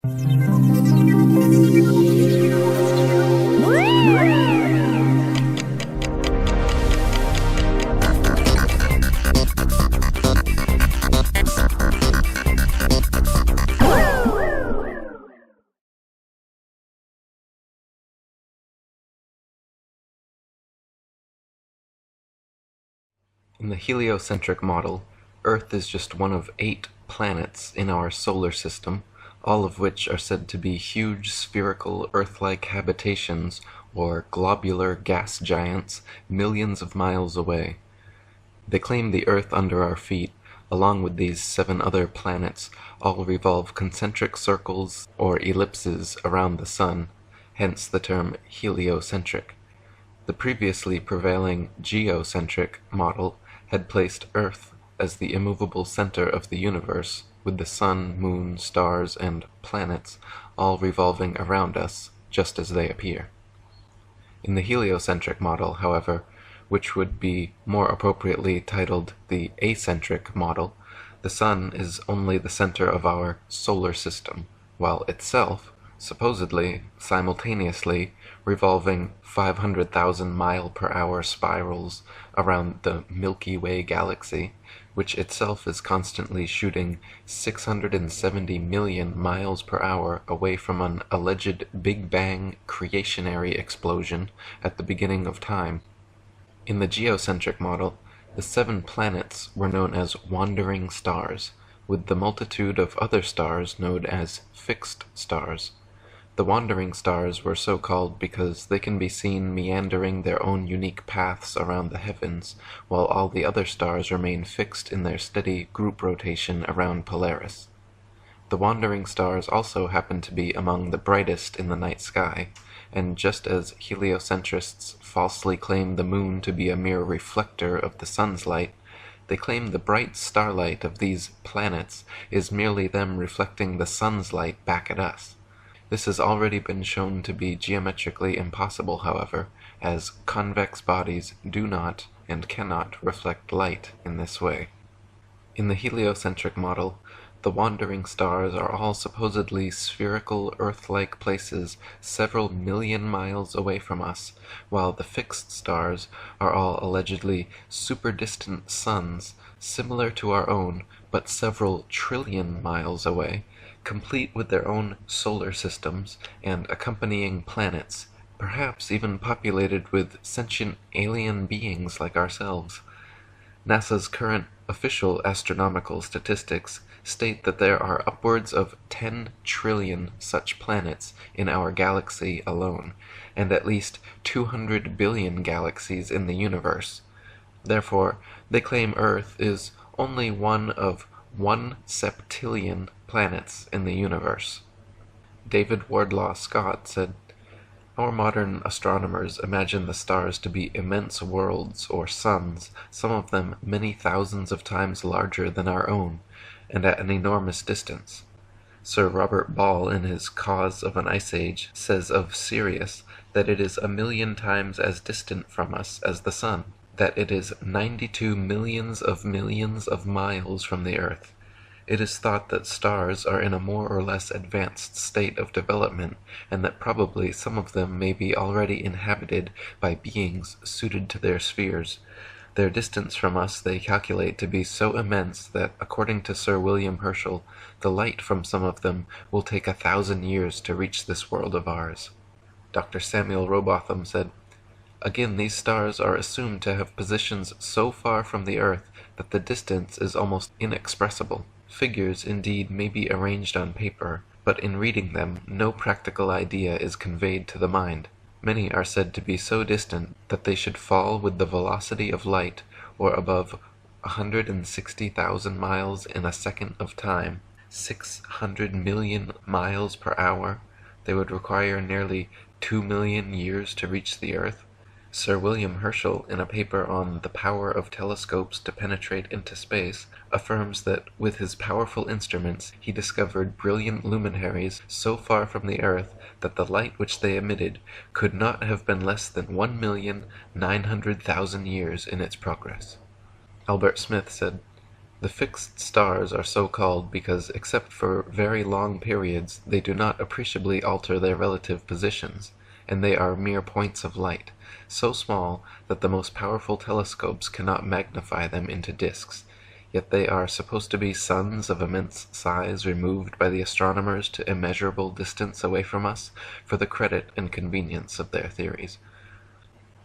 In the heliocentric model, Earth is just one of 8 planets in our solar system, all of which are said to be huge spherical Earth-like habitations or globular gas giants millions of miles away. They claim the Earth under our feet, along with these 7 other planets, all revolve concentric circles or ellipses around the Sun, hence the term heliocentric. The previously prevailing geocentric model had placed Earth as the immovable center of the universe, with the sun, moon, stars, and planets all revolving around us, just as they appear. In the heliocentric model, however, which would be more appropriately titled the acentric model, the sun is only the center of our solar system, while itself, supposedly, simultaneously, revolving 500,000 mile-per-hour spirals around the Milky Way galaxy, which itself is constantly shooting 670 million miles per hour away from an alleged Big Bang creationary explosion at the beginning of time. In the geocentric model, the 7 planets were known as wandering stars, with the multitude of other stars known as fixed stars. The wandering stars were so called because they can be seen meandering their own unique paths around the heavens, while all the other stars remain fixed in their steady group rotation around Polaris. The wandering stars also happen to be among the brightest in the night sky, and just as heliocentrists falsely claim the moon to be a mere reflector of the sun's light, they claim the bright starlight of these planets is merely them reflecting the sun's light back at us. This has already been shown to be geometrically impossible, however, as convex bodies do not and cannot reflect light in this way. In the heliocentric model, the wandering stars are all supposedly spherical Earth-like places several million miles away from us, while the fixed stars are all allegedly super-distant suns, similar to our own, but several trillion miles away, complete with their own solar systems and accompanying planets, perhaps even populated with sentient alien beings like ourselves. NASA's current official astronomical statistics state that there are upwards of 10 trillion such planets in our galaxy alone, and at least 200 billion galaxies in the universe. Therefore, they claim Earth is only one of 1 septillion planets in the universe. David Wardlaw Scott said, "Our modern astronomers imagine the stars to be immense worlds or suns, some of them many thousands of times larger than our own, and at an enormous distance. Sir Robert Ball, in his Cause of an Ice Age, says of Sirius that it is 1,000,000 times as distant from us as the sun, that it is 92 millions of miles from the Earth. It is thought that stars are in a more or less advanced state of development, and that probably some of them may be already inhabited by beings suited to their spheres. Their distance from us they calculate to be so immense that, according to Sir William Herschel, the light from some of them will take 1,000 years to reach this world of ours." Dr. Samuel Robotham said, "Again, these stars are assumed to have positions so far from the Earth that the distance is almost inexpressible. Figures, indeed, may be arranged on paper, but in reading them no practical idea is conveyed to the mind. Many are said to be so distant that they should fall with the velocity of light, or above 160,000 miles in a second of time, 600 million miles per hour. They would require nearly 2 million years to reach the Earth." Sir William Herschel, in a paper on the power of telescopes to penetrate into space, affirms that with his powerful instruments he discovered brilliant luminaries so far from the Earth that the light which they emitted could not have been less than 1,900,000 years in its progress. Albert Smith said, The fixed stars are so called because, except for very long periods, they do not appreciably alter their relative positions, and they are mere points of light, so small that the most powerful telescopes cannot magnify them into disks, yet they are supposed to be suns of immense size removed by the astronomers to immeasurable distance away from us for the credit and convenience of their theories.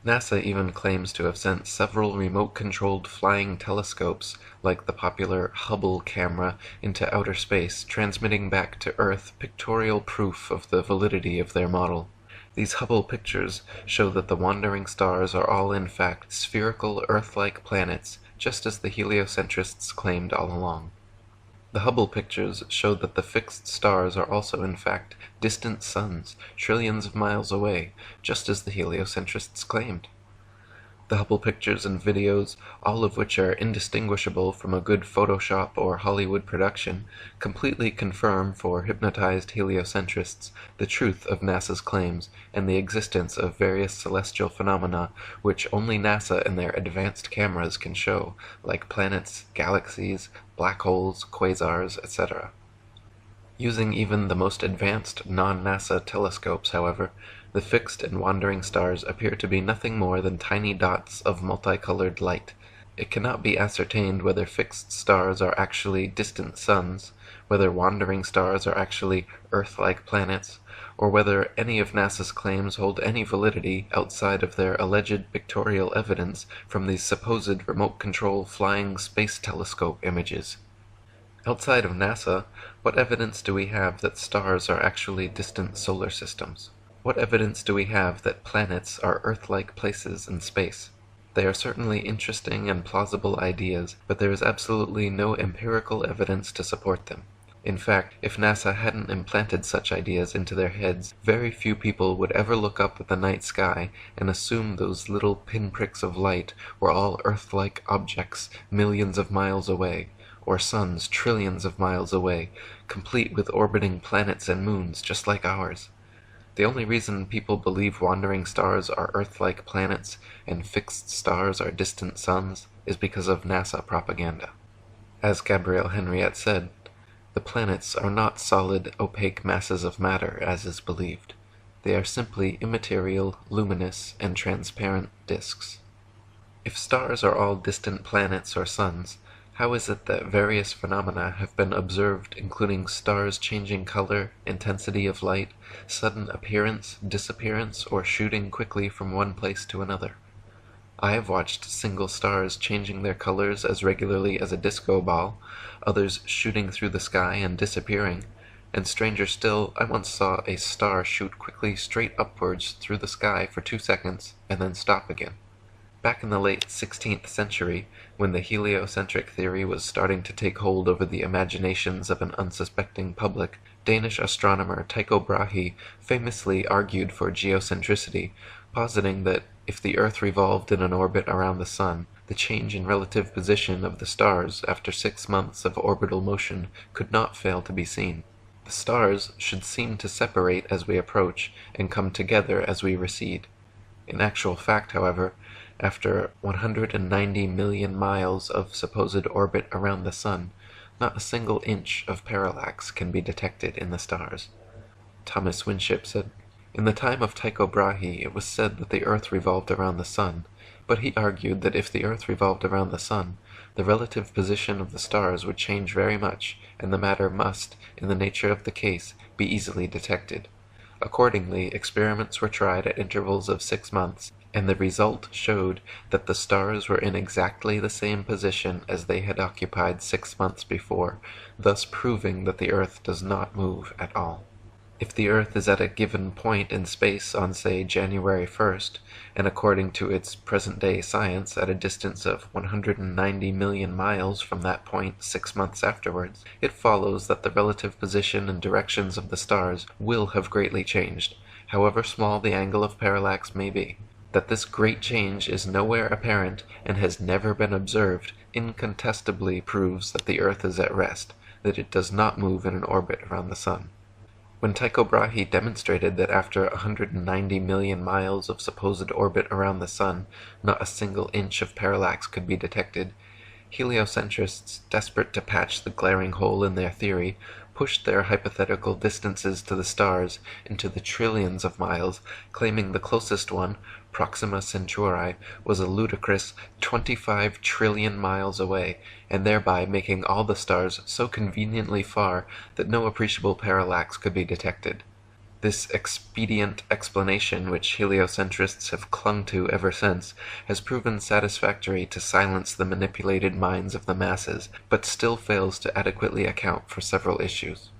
NASA even claims to have sent several remote-controlled flying telescopes, like the popular Hubble camera, into outer space, transmitting back to Earth pictorial proof of the validity of their model. These Hubble pictures show that the wandering stars are all in fact spherical Earth-like planets, just as the heliocentrists claimed all along. The Hubble pictures showed that the fixed stars are also in fact distant suns, trillions of miles away, just as the heliocentrists claimed. The Hubble pictures and videos, all of which are indistinguishable from a good Photoshop or Hollywood production, completely confirm for hypnotized heliocentrists the truth of NASA's claims and the existence of various celestial phenomena which only NASA and their advanced cameras can show, like planets, galaxies, black holes, quasars, etc. Using even the most advanced non-NASA telescopes, however, the fixed and wandering stars appear to be nothing more than tiny dots of multicolored light. It cannot be ascertained whether fixed stars are actually distant suns, whether wandering stars are actually Earth-like planets, or whether any of NASA's claims hold any validity outside of their alleged pictorial evidence from these supposed remote-control flying space telescope images. Outside of NASA, what evidence do we have that stars are actually distant solar systems? What evidence do we have that planets are Earth-like places in space? They are certainly interesting and plausible ideas, but there is absolutely no empirical evidence to support them. In fact, if NASA hadn't implanted such ideas into their heads, very few people would ever look up at the night sky and assume those little pinpricks of light were all Earth-like objects millions of miles away, or suns trillions of miles away, complete with orbiting planets and moons just like ours. The only reason people believe wandering stars are Earth-like planets and fixed stars are distant suns is because of NASA propaganda. As Gabrielle Henriette said, the planets are not solid, opaque masses of matter as is believed. They are simply immaterial, luminous, and transparent disks. If stars are all distant planets or suns, how is it that various phenomena have been observed, including stars changing color, intensity of light, sudden appearance, disappearance, or shooting quickly from one place to another? I have watched single stars changing their colors as regularly as a disco ball, others shooting through the sky and disappearing, and stranger still, I once saw a star shoot quickly straight upwards through the sky for 2 seconds and then stop again. Back in the late 16th century, when the heliocentric theory was starting to take hold over the imaginations of an unsuspecting public, Danish astronomer Tycho Brahe famously argued for geocentricity, positing that if the Earth revolved in an orbit around the Sun, the change in relative position of the stars after 6 months of orbital motion could not fail to be seen. The stars should seem to separate as we approach and come together as we recede. In actual fact, however, after 190 million miles of supposed orbit around the Sun, not a single inch of parallax can be detected in the stars. Thomas Winship said, "In the time of Tycho Brahe it was said that the Earth revolved around the Sun, but he argued that if the Earth revolved around the Sun, the relative position of the stars would change very much, and the matter must, in the nature of the case, be easily detected. Accordingly, experiments were tried at intervals of 6 months, and the result showed that the stars were in exactly the same position as they had occupied 6 months before, thus proving that the Earth does not move at all. If the Earth is at a given point in space on, say, January 1st, and according to its present-day science at a distance of 190 million miles from that point 6 months afterwards, it follows that the relative position and directions of the stars will have greatly changed, however small the angle of parallax may be. That this great change is nowhere apparent and has never been observed incontestably proves that the Earth is at rest, that it does not move in an orbit around the Sun." When Tycho Brahe demonstrated that after 190 million miles of supposed orbit around the Sun, not a single inch of parallax could be detected, Heliocentrists, desperate to patch the glaring hole in their theory, pushed their hypothetical distances to the stars into the trillions of miles, claiming the closest one, Proxima Centauri, was a ludicrous 25 trillion miles away, and thereby making all the stars so conveniently far that no appreciable parallax could be detected. This expedient explanation, which heliocentrists have clung to ever since, has proven satisfactory to silence the manipulated minds of the masses, but still fails to adequately account for several issues.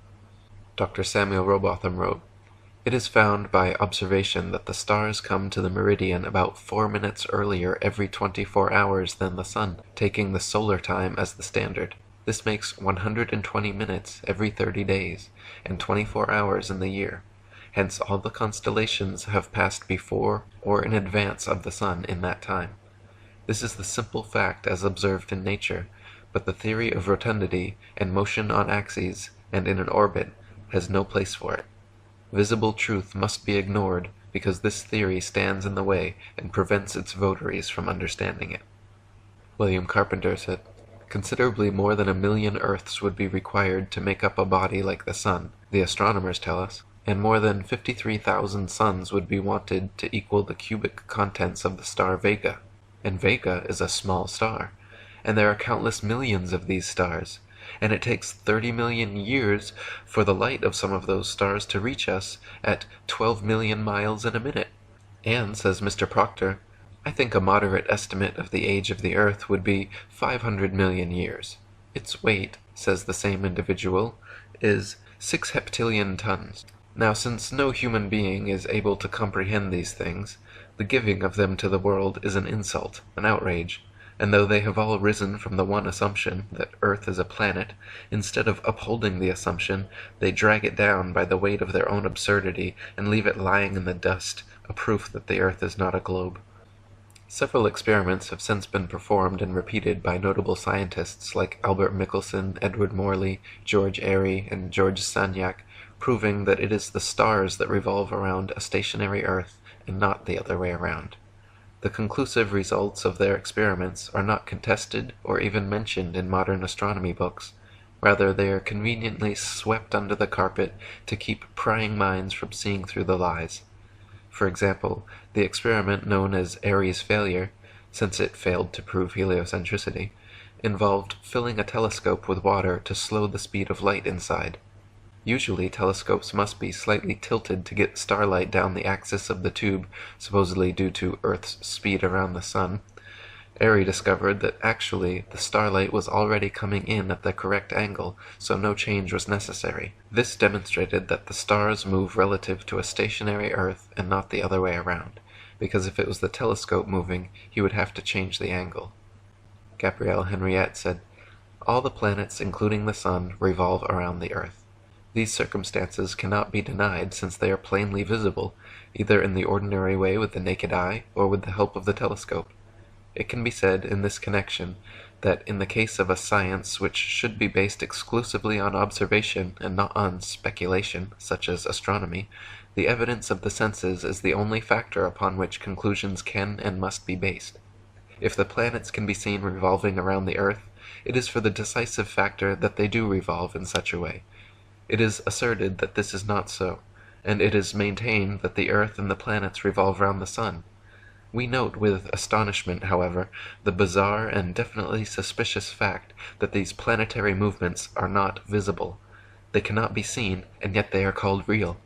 Dr. Samuel Rowbotham wrote, "It is found by observation that the stars come to the meridian about 4 minutes earlier every 24 hours than the sun, taking the solar time as the standard. This makes 120 minutes every 30 days, and 24 hours in the year. Hence all the constellations have passed before or in advance of the sun in that time. This is the simple fact as observed in nature, but the theory of rotundity and motion on axes and in an orbit has no place for it. Visible truth must be ignored because this theory stands in the way and prevents its votaries from understanding it." William Carpenter said, "Considerably more than 1,000,000 Earths would be required to make up a body like the sun, the astronomers tell us, and more than 53,000 suns would be wanted to equal the cubic contents of the star Vega. And Vega is a small star, and there are countless millions of these stars, and it takes 30 million years for the light of some of those stars to reach us at 12 million miles in a minute. And, says Mr. Proctor, I think a moderate estimate of the age of the Earth would be 500 million years. Its weight, says the same individual, is 6 heptillion tons. Now, since no human being is able to comprehend these things, the giving of them to the world is an insult, an outrage, and though they have all risen from the one assumption, that Earth is a planet, instead of upholding the assumption, they drag it down by the weight of their own absurdity and leave it lying in the dust, a proof that the Earth is not a globe. Several experiments have since been performed and repeated by notable scientists like Albert Michelson, Edward Morley, George Airy, and George Sagnac, proving that it is the stars that revolve around a stationary Earth and not the other way around. The conclusive results of their experiments are not contested or even mentioned in modern astronomy books. Rather, they are conveniently swept under the carpet to keep prying minds from seeing through the lies. For example, the experiment known as Airy's failure, since it failed to prove heliocentricity, involved filling a telescope with water to slow the speed of light inside. Usually, telescopes must be slightly tilted to get starlight down the axis of the tube, supposedly due to Earth's speed around the sun. Airy discovered that actually the starlight was already coming in at the correct angle, so no change was necessary. This demonstrated that the stars move relative to a stationary Earth and not the other way around, because if it was the telescope moving, he would have to change the angle. Gabrielle Henriette said, "All the planets, including the sun, revolve around the Earth. These circumstances cannot be denied since they are plainly visible, either in the ordinary way with the naked eye or with the help of the telescope. It can be said in this connection that in the case of a science which should be based exclusively on observation and not on speculation, such as astronomy, the evidence of the senses is the only factor upon which conclusions can and must be based. If the planets can be seen revolving around the Earth, it is for the decisive factor that they do revolve in such a way. It is asserted that this is not so, and it is maintained that the Earth and the planets revolve round the sun. We note with astonishment, however, the bizarre and definitely suspicious fact that these planetary movements are not visible. They cannot be seen, and yet they are called real.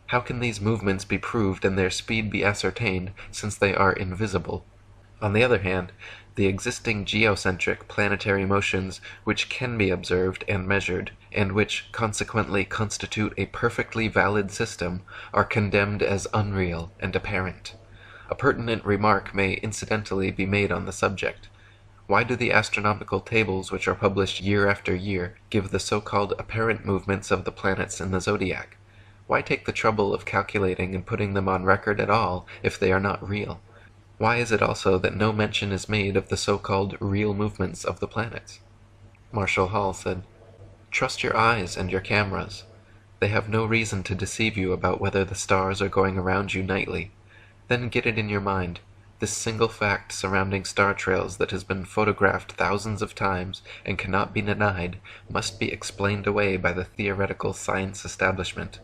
How can these movements be proved and their speed be ascertained, since they are invisible? On the other hand, the existing geocentric planetary motions which can be observed and measured, and which consequently constitute a perfectly valid system, are condemned as unreal and apparent. A pertinent remark may incidentally be made on the subject. Why do the astronomical tables which are published year after year give the so-called apparent movements of the planets in the zodiac? Why take the trouble of calculating and putting them on record at all if they are not real? Why is it also that no mention is made of the so-called real movements of the planets? Marshall Hall said, "Trust your eyes and your cameras. They have no reason to deceive you about whether the stars are going around you nightly. Then get it in your mind. This single fact surrounding star trails that has been photographed thousands of times and cannot be denied must be explained away by the theoretical science establishment.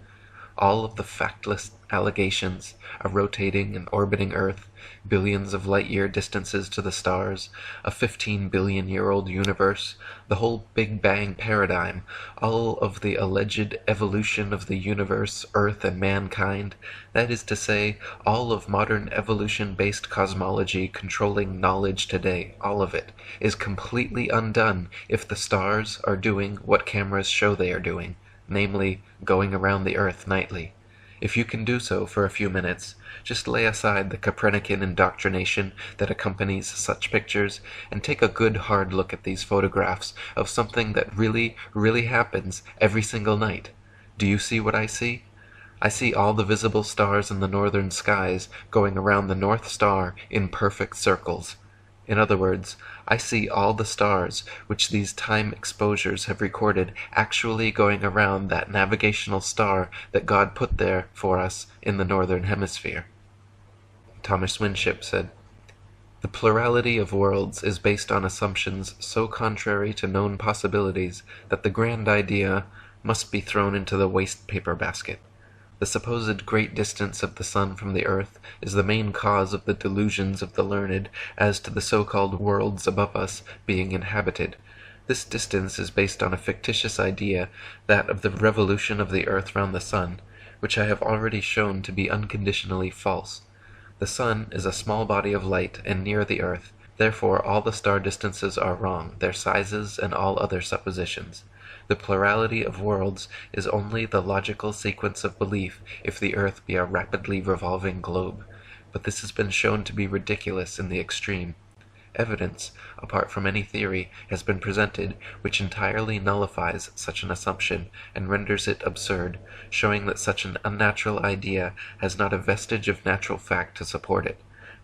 All of the factless allegations, a rotating and orbiting Earth, billions of light-year distances to the stars, a 15-billion-year-old universe, the whole Big Bang paradigm, all of the alleged evolution of the universe, Earth, and mankind, that is to say, all of modern evolution-based cosmology controlling knowledge today, all of it, is completely undone if the stars are doing what cameras show they are doing, namely, going around the Earth nightly. If you can do so for a few minutes, just lay aside the Copernican indoctrination that accompanies such pictures and take a good hard look at these photographs of something that really, really happens every single night. Do you see what I see? I see all the visible stars in the northern skies going around the North Star in perfect circles. In other words, I see all the stars which these time exposures have recorded actually going around that navigational star that God put there for us in the northern hemisphere. Thomas Winship said, "The plurality of worlds is based on assumptions so contrary to known possibilities that the grand idea must be thrown into the waste paper basket. The supposed great distance of the sun from the earth is the main cause of the delusions of the learned as to the so-called worlds above us being inhabited. This distance is based on a fictitious idea, that of the revolution of the earth round the sun, which I have already shown to be unconditionally false. The sun is a small body of light and near the earth, therefore all the star distances are wrong, their sizes and all other suppositions. The plurality of worlds is only the logical sequence of belief if the earth be a rapidly revolving globe, but this has been shown to be ridiculous in the extreme. Evidence, apart from any theory, has been presented which entirely nullifies such an assumption and renders it absurd, showing that such an unnatural idea has not a vestige of natural fact to support it.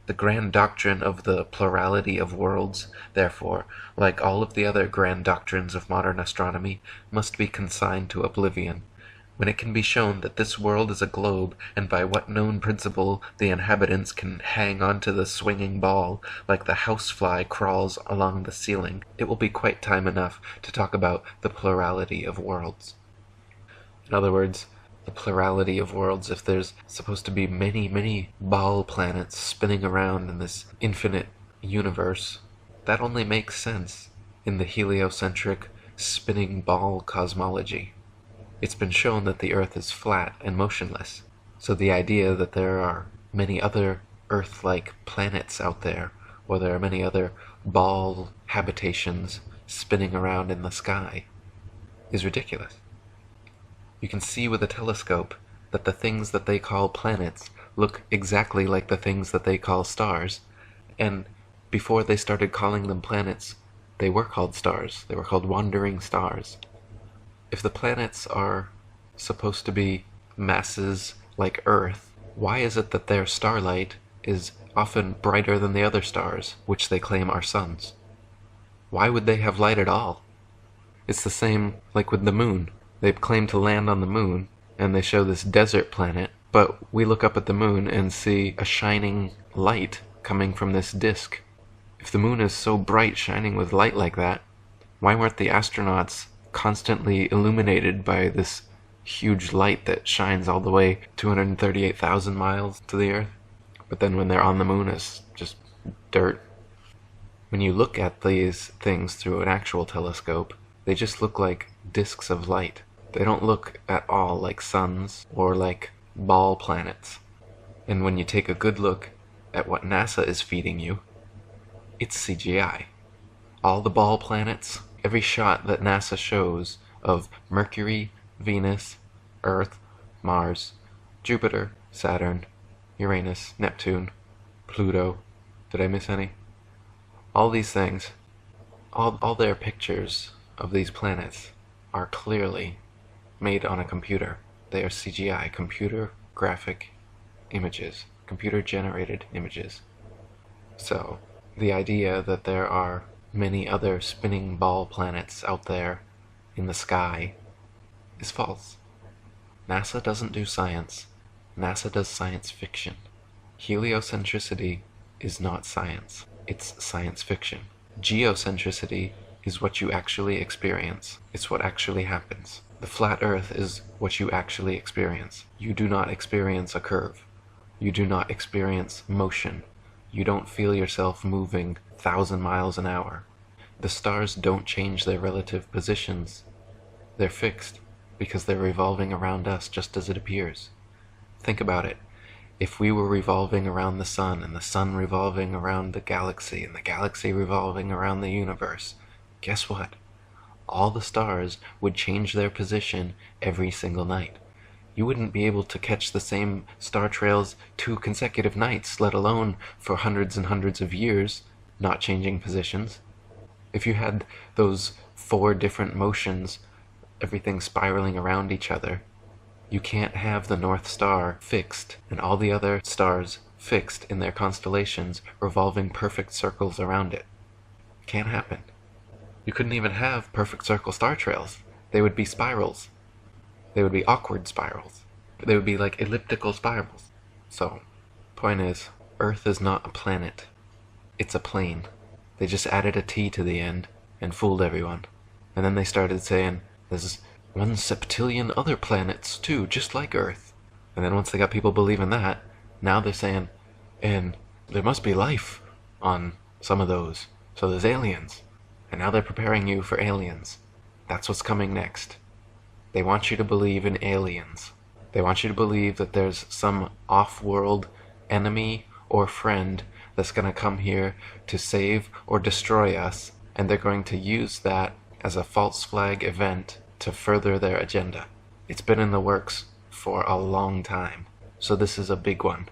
The grand doctrine of the plurality of worlds, therefore, like all of the other grand doctrines of modern astronomy, must be consigned to oblivion. When it can be shown that this world is a globe, and by what known principle the inhabitants can hang onto the swinging ball, like the housefly crawls along the ceiling, it will be quite time enough to talk about the plurality of worlds. In other words, the plurality of worlds, if there's supposed to be many, many ball planets spinning around in this infinite universe, that only makes sense in the heliocentric spinning ball cosmology. It's been shown that the Earth is flat and motionless, so the idea that there are many other Earth-like planets out there, or there are many other ball habitations spinning around in the sky, is ridiculous. You can see with a telescope that the things that they call planets look exactly like the things that they call stars, and before they started calling them planets, they were called stars. They were called wandering stars. If the planets are supposed to be masses like Earth, why is it that their starlight is often brighter than the other stars, which they claim are suns? Why would they have light at all? It's the same like with the moon. They claim to land on the moon, and they show this desert planet, but we look up at the moon and see a shining light coming from this disk. If the moon is so bright, shining with light like that, why weren't the astronauts constantly illuminated by this huge light that shines all the way 238,000 miles to the Earth? But then when they're on the moon, it's just dirt. When you look at these things through an actual telescope, they just look like disks of light. They don't look at all like suns or like ball planets. And when you take a good look at what NASA is feeding you, it's CGI. All the ball planets, every shot that NASA shows of Mercury, Venus, Earth, Mars, Jupiter, Saturn, Uranus, Neptune, Pluto, did I miss any? All these things, all their pictures of these planets are clearly made on a computer. They are CGI, computer graphic images, computer generated images. So, the idea that there are many other spinning ball planets out there in the sky is false. NASA doesn't do science. NASA does science fiction. Heliocentricity is not science. It's science fiction. Geocentricity is what you actually experience. It's what actually happens. The flat Earth is what you actually experience. You do not experience a curve. You do not experience motion. You don't feel yourself moving 1,000 miles an hour. The stars don't change their relative positions. They're fixed because they're revolving around us just as it appears. Think about it. If we were revolving around the sun, and the sun revolving around the galaxy, and the galaxy revolving around the universe, guess what? All the stars would change their position every single night. You wouldn't be able to catch the same star trails 2 consecutive nights, let alone for hundreds and hundreds of years, not changing positions. If you had those 4 different motions, everything spiraling around each other, you can't have the North Star fixed and all the other stars fixed in their constellations revolving perfect circles around it. Can't happen. You couldn't even have perfect circle star trails. They would be spirals. They would be awkward spirals. They would be like elliptical spirals. So, point is, Earth is not a planet. It's a plane. They just added a T to the end and fooled everyone. And then they started saying, there's 1 septillion other planets too, just like Earth. And then once they got people believing that, now they're saying, and there must be life on some of those. So there's aliens. And now they're preparing you for aliens. That's what's coming next. They want you to believe in aliens. They want you to believe that there's some off-world enemy or friend that's going to come here to save or destroy us, and they're going to use that as a false flag event to further their agenda. It's been in the works for a long time, so this is a big one.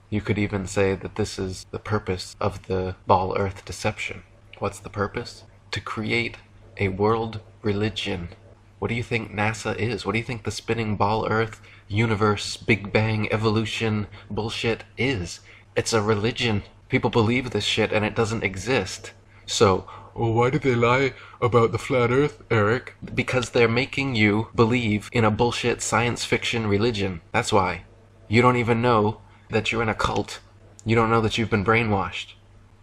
You could even say that this is the purpose of the Ball Earth deception. What's the purpose? To create a world religion. What do you think NASA is? What do you think the spinning ball Earth, universe, Big Bang, evolution bullshit is? It's a religion. People believe this shit and it doesn't exist. So, why do they lie about the flat Earth, Eric? Because they're making you believe in a bullshit science fiction religion. That's why. You don't even know that you're in a cult. You don't know that you've been brainwashed.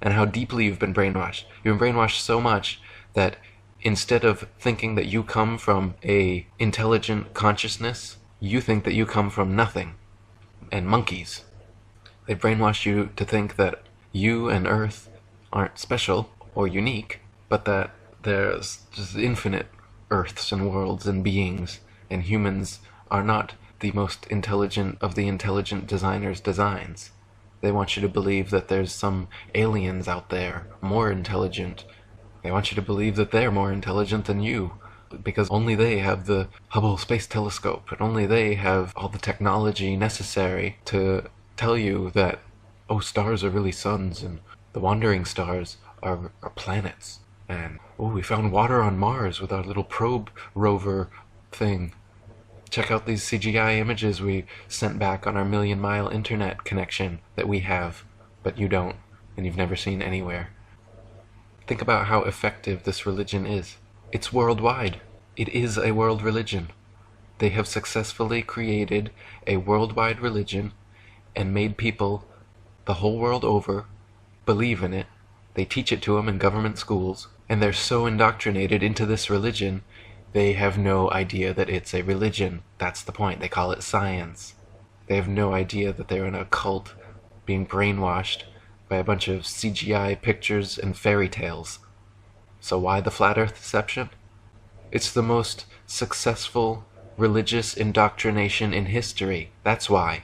And how deeply you've been brainwashed. You've been brainwashed so much that instead of thinking that you come from a intelligent consciousness, you think that you come from nothing. And monkeys. They brainwash you to think that you and Earth aren't special or unique, but that there's just infinite Earths and worlds and beings, and humans are not the most intelligent of the intelligent designers' designs. They want you to believe that there's some aliens out there, more intelligent. They want you to believe that they're more intelligent than you, because only they have the Hubble Space Telescope, and only they have all the technology necessary to tell you that, oh, stars are really suns, and the wandering stars are planets. And, oh, we found water on Mars with our little probe rover thing. Check out these CGI images we sent back on our million-mile internet connection that we have, but you don't, and you've never seen anywhere. Think about how effective this religion is. It's worldwide. It is a world religion. They have successfully created a worldwide religion and made people the whole world over believe in it. They teach it to them in government schools, and they're so indoctrinated into this religion, they have no idea that it's a religion. That's the point. They call it science. They have no idea that they're in a cult being brainwashed by a bunch of CGI pictures and fairy tales. So why the flat Earth deception? It's the most successful religious indoctrination in history. That's why.